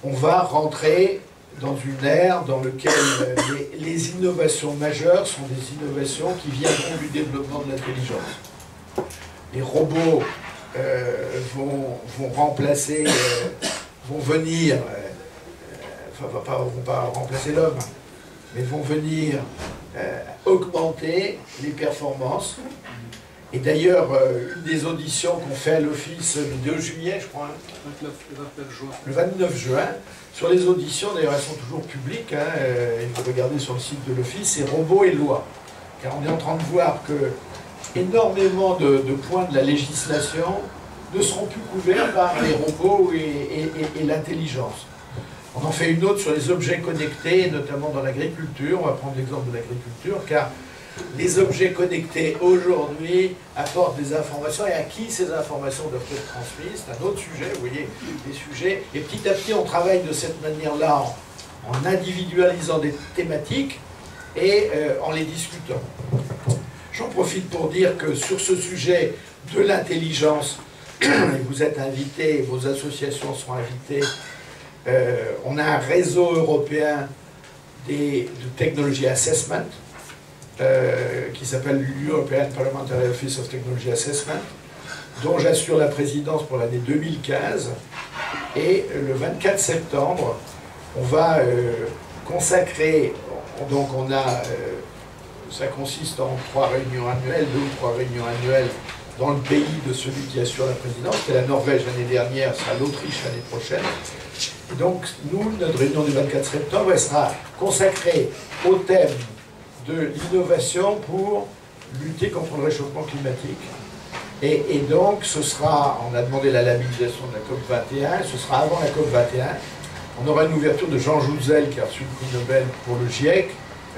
on va rentrer dans une ère dans laquelle les innovations majeures sont des innovations qui viendront du développement de l'intelligence. Les robots vont remplacer, vont venir, vont pas remplacer l'homme, mais vont venir augmenter les performances. Et d'ailleurs, une des auditions qu'on fait à l'Office le 2 juillet, je crois, le 29 juin, sur les auditions, d'ailleurs elles sont toujours publiques, hein, il faut regarder sur le site de l'Office, c'est robots et lois. Car on est en train de voir que énormément de points de la législation ne seront plus couverts par les robots et l'intelligence. On en fait une autre sur les objets connectés, notamment dans l'agriculture. On va prendre l'exemple de l'agriculture, car les objets connectés aujourd'hui apportent des informations, et à qui ces informations doivent être transmises, c'est un autre sujet, vous voyez, des sujets. Et petit à petit, on travaille de cette manière-là, en individualisant des thématiques et en les discutant. J'en profite pour dire que sur ce sujet de l'intelligence, vous êtes invités, vos associations sont invitées, on a un réseau européen de Technology Assessment, qui s'appelle l'European Parliamentary Office of Technology Assessment, dont j'assure la présidence pour l'année 2015. Et le 24 septembre, on va consacrer, donc on a, ça consiste en 3 réunions annuelles, 2 ou 3 réunions annuelles dans le pays de celui qui assure la présidence. C'était la Norvège l'année dernière, sera l'Autriche l'année prochaine. Et donc, nous, notre réunion du 24 septembre, elle sera consacrée au thème de l'innovation pour lutter contre le réchauffement climatique. Et donc, ce sera, on a demandé la labellisation de la COP21, ce sera avant la COP21. On aura une ouverture de Jean Jouzel, qui a reçu le prix Nobel pour le GIEC,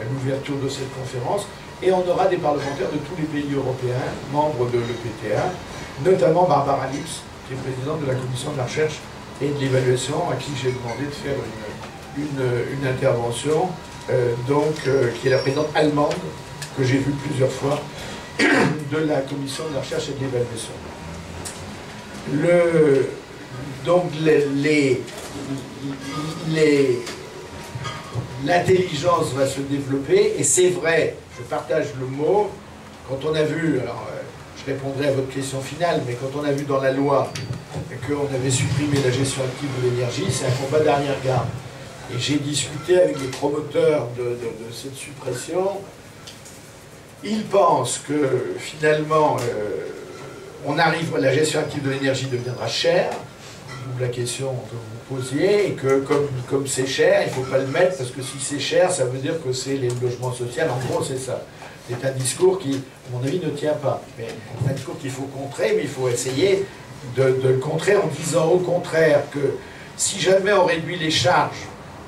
l'ouverture de cette conférence, et on aura des parlementaires de tous les pays européens, membres de l'EPTA, notamment Barbara Lips, qui est présidente de la Commission de la Recherche et de l'Évaluation, à qui j'ai demandé de faire une intervention, qui est la présidente allemande, que j'ai vue plusieurs fois, de la Commission de la Recherche et de l'Évaluation. Donc l'intelligence va se développer, et c'est vrai, je partage le mot, quand on a vu, alors je répondrai à votre question finale, mais quand on a vu dans la loi qu'on avait supprimé la gestion active de l'énergie, c'est un combat d'arrière-garde. Et j'ai discuté avec les promoteurs de cette suppression. Ils pensent que finalement, la gestion active de l'énergie deviendra chère, d'où la question que vous posiez, et que comme c'est cher, il ne faut pas le mettre, parce que si c'est cher, ça veut dire que c'est les logements sociaux. En gros, c'est ça. C'est un discours qui, à mon avis, ne tient pas. Mais c'est un discours qu'il faut contrer, mais il faut essayer de le contrer en disant au contraire que si jamais on réduit les charges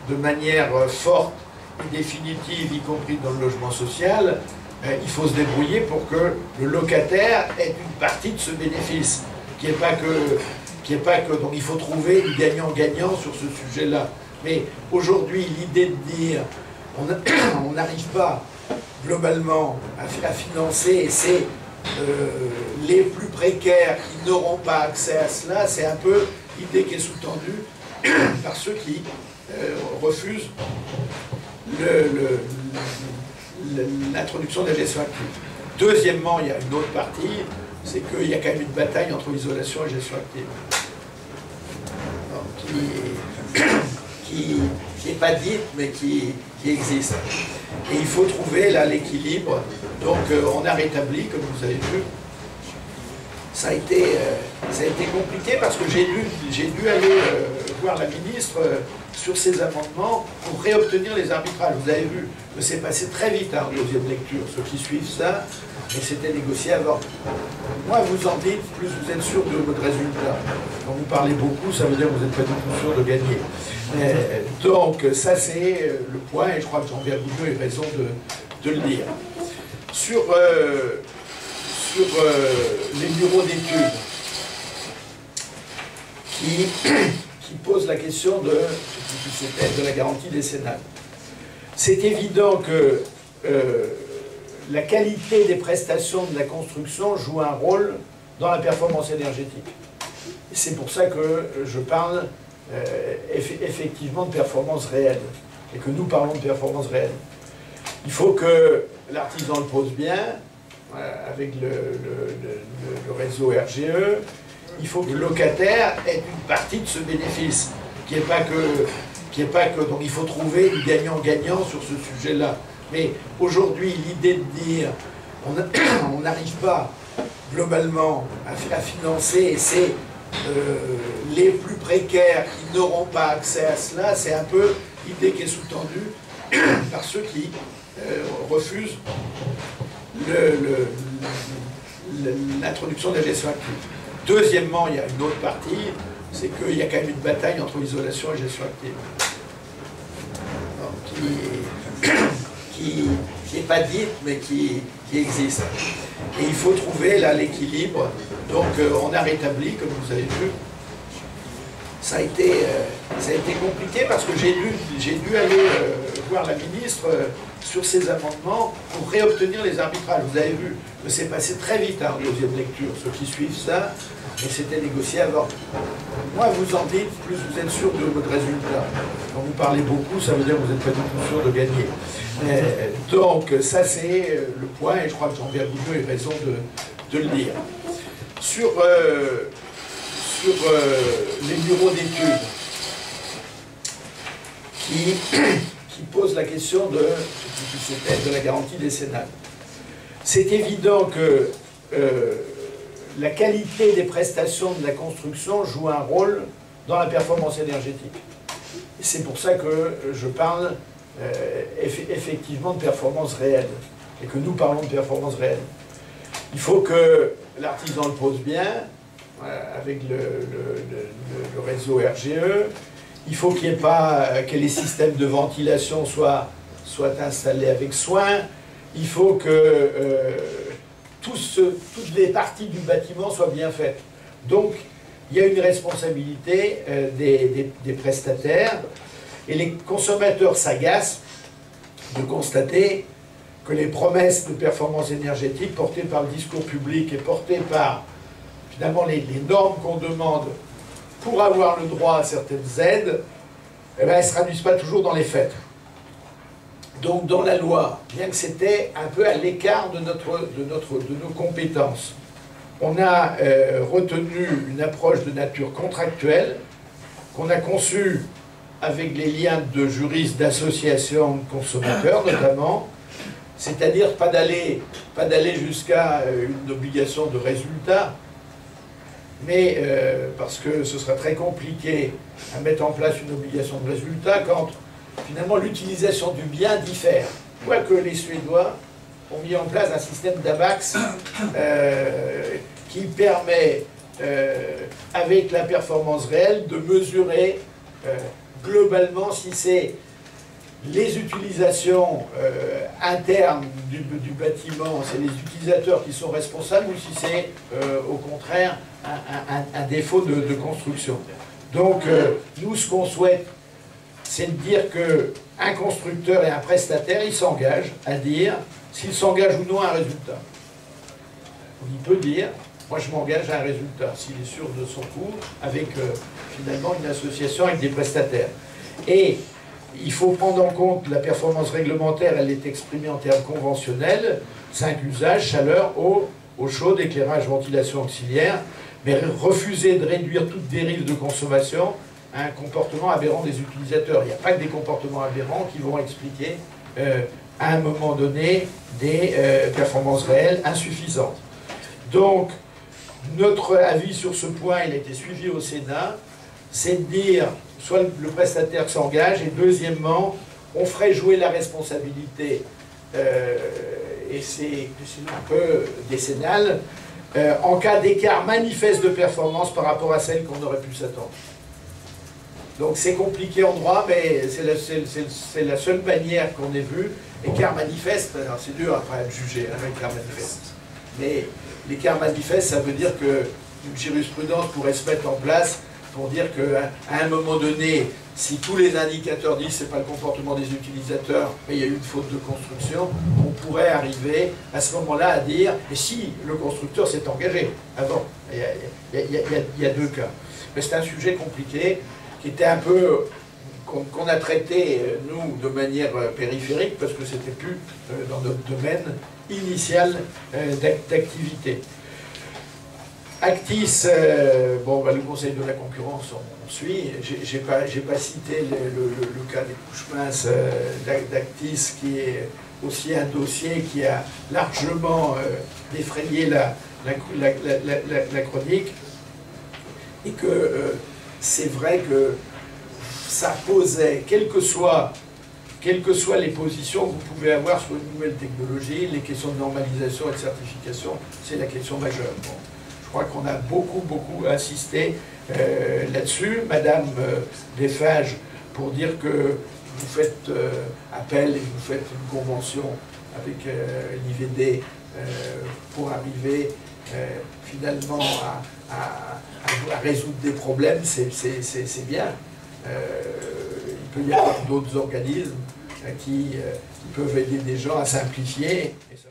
de manière forte et définitive, y compris dans le logement social, il faut se débrouiller pour que le locataire ait une partie de ce bénéfice, qu'il n'y ait pas que... Donc il faut trouver du gagnant-gagnant sur ce sujet-là. Mais aujourd'hui, l'idée de dire on n'arrive pas globalement à financer, et c'est les plus précaires qui n'auront pas accès à cela, c'est un peu l'idée qui est sous-tendue par ceux qui refusent l'introduction de la gestion active. Deuxièmement, il y a une autre partie, c'est qu'il y a quand même une bataille entre isolation et gestion active. Qui n'est pas dite, mais qui existe. Et il faut trouver là l'équilibre. Donc on a rétabli, comme vous avez vu, ça a été compliqué parce que j'ai dû aller voir la ministre sur ces amendements pour réobtenir les arbitrages. Vous avez vu que c'est passé très vite en deuxième lecture, ceux qui suivent ça, et c'était négocié avant. Moins vous en dites, plus vous êtes sûr de votre résultat. Quand vous parlez beaucoup, ça veut dire que vous n'êtes pas du tout sûr de gagner. Donc ça c'est le point, et je crois que Jean-Pierre Boudieu a eu raison de le dire. Sur les bureaux d'études qui posent la question de la garantie décennale. C'est évident que la qualité des prestations de la construction joue un rôle dans la performance énergétique. Et c'est pour ça que je parle effectivement de performance réelle, et que nous parlons de performance réelle. Il faut que l'artisan le pose bien, avec le réseau RGE. Il faut que le locataire ait une partie de ce bénéfice, qu'il n'y ait pas que... Donc il faut trouver du gagnant-gagnant sur ce sujet-là. Mais aujourd'hui, l'idée de dire on n'arrive pas globalement à financer, et c'est les plus précaires qui n'auront pas accès à cela, c'est un peu l'idée qui est sous-tendue par ceux qui refusent l'introduction de la gestion active. Deuxièmement, il y a une autre partie, c'est qu'il y a quand même une bataille entre isolation et gestion active. Qui n'est pas dite, mais qui existe. Et il faut trouver là l'équilibre. Donc on a rétabli, comme vous avez vu, ça a été compliqué parce que j'ai dû aller voir la ministre sur ces amendements pour réobtenir les arbitrages. Vous avez vu que c'est passé très vite en deuxième lecture, ceux qui suivent ça, et c'était négocié avant. Moins vous en dites, plus vous êtes sûr de votre résultat. Quand vous parlez beaucoup, ça veut dire que vous n'êtes pas du tout sûr de gagner. Donc ça c'est le point, et je crois que Jean-Pierre Bougnot a raison de le dire. Sur les bureaux d'études qui posent la question de la garantie décennale. C'est évident que la qualité des prestations de la construction joue un rôle dans la performance énergétique. C'est pour ça que je parle effectivement de performance réelle, et que nous parlons de performance réelle. Il faut que l'artisan le pose bien, avec le réseau RGE. Il faut qu'il n'y ait pas que les systèmes de ventilation soient installés avec soin. Il faut que toutes les parties du bâtiment soient bien faites. Donc, il y a une responsabilité des prestataires, et les consommateurs s'agacent de constater que les promesses de performance énergétique portées par le discours public et portées par finalement les normes qu'on demande pour avoir le droit à certaines aides, eh ben, elles ne se traduisent pas toujours dans les faits. Donc dans la loi, bien que c'était un peu à l'écart de nos compétences, on a retenu une approche de nature contractuelle qu'on a conçue avec les liens de juristes, d'associations de consommateurs notamment, c'est-à-dire pas d'aller jusqu'à une obligation de résultat, mais parce que ce sera très compliqué à mettre en place une obligation de résultat quand finalement l'utilisation du bien diffère. Quoique les Suédois ont mis en place un système d'ABAX qui permet, avec la performance réelle, de mesurer globalement si c'est les utilisations internes du bâtiment, c'est les utilisateurs qui sont responsables, ou si c'est au contraire un défaut de construction. Donc nous, ce qu'on souhaite, c'est de dire qu'un constructeur et un prestataire, ils s'engagent à dire s'il s'engage ou non à un résultat. Il peut dire, moi je m'engage à un résultat, s'il est sûr de son coût, avec finalement une association avec des prestataires. Et il faut prendre en compte la performance réglementaire, elle est exprimée en termes conventionnels, 5 usages, chaleur, eau chaude, éclairage, ventilation auxiliaire, mais refuser de réduire toute dérive de consommation à un comportement aberrant des utilisateurs. Il n'y a pas que des comportements aberrants qui vont expliquer à un moment donné des performances réelles insuffisantes. Donc, notre avis sur ce point, il a été suivi au Sénat, c'est de dire, soit le prestataire s'engage, et deuxièmement, on ferait jouer la responsabilité, et c'est un peu décennal, en cas d'écart manifeste de performance par rapport à celle qu'on aurait pu s'attendre. Donc c'est compliqué en droit, mais c'est la seule manière qu'on ait vu. Écart manifeste, alors c'est dur après à juger, hein, écart manifeste. Mais l'écart manifeste, ça veut dire qu'une jurisprudence pourrait se mettre en place pour dire qu'à un moment donné, si tous les indicateurs disent que ce n'est pas le comportement des utilisateurs, mais il y a eu une faute de construction, on pourrait arriver à ce moment-là à dire, et si le constructeur s'est engagé avant, il y a deux cas. Mais c'est un sujet compliqué, qui était un peu, qu'on a traité, nous, de manière périphérique, parce que c'était plus dans notre domaine initial d'activité. Actis, bon, bah, le Conseil de la concurrence, on suit. J'ai pas cité le cas des couches minces d'Actis, qui est aussi un dossier qui a largement défrayé la chronique. Et que c'est vrai que ça posait, quelles que soient les positions que vous pouvez avoir sur une nouvelle technologie, les questions de normalisation et de certification, c'est la question majeure. Bon, je crois qu'on a beaucoup insisté là-dessus. Madame Desfages, pour dire que vous faites appel et vous faites une convention avec l'IVD pour arriver finalement à résoudre des problèmes, c'est bien. Il peut y avoir d'autres organismes qui peuvent aider des gens à simplifier. Et ça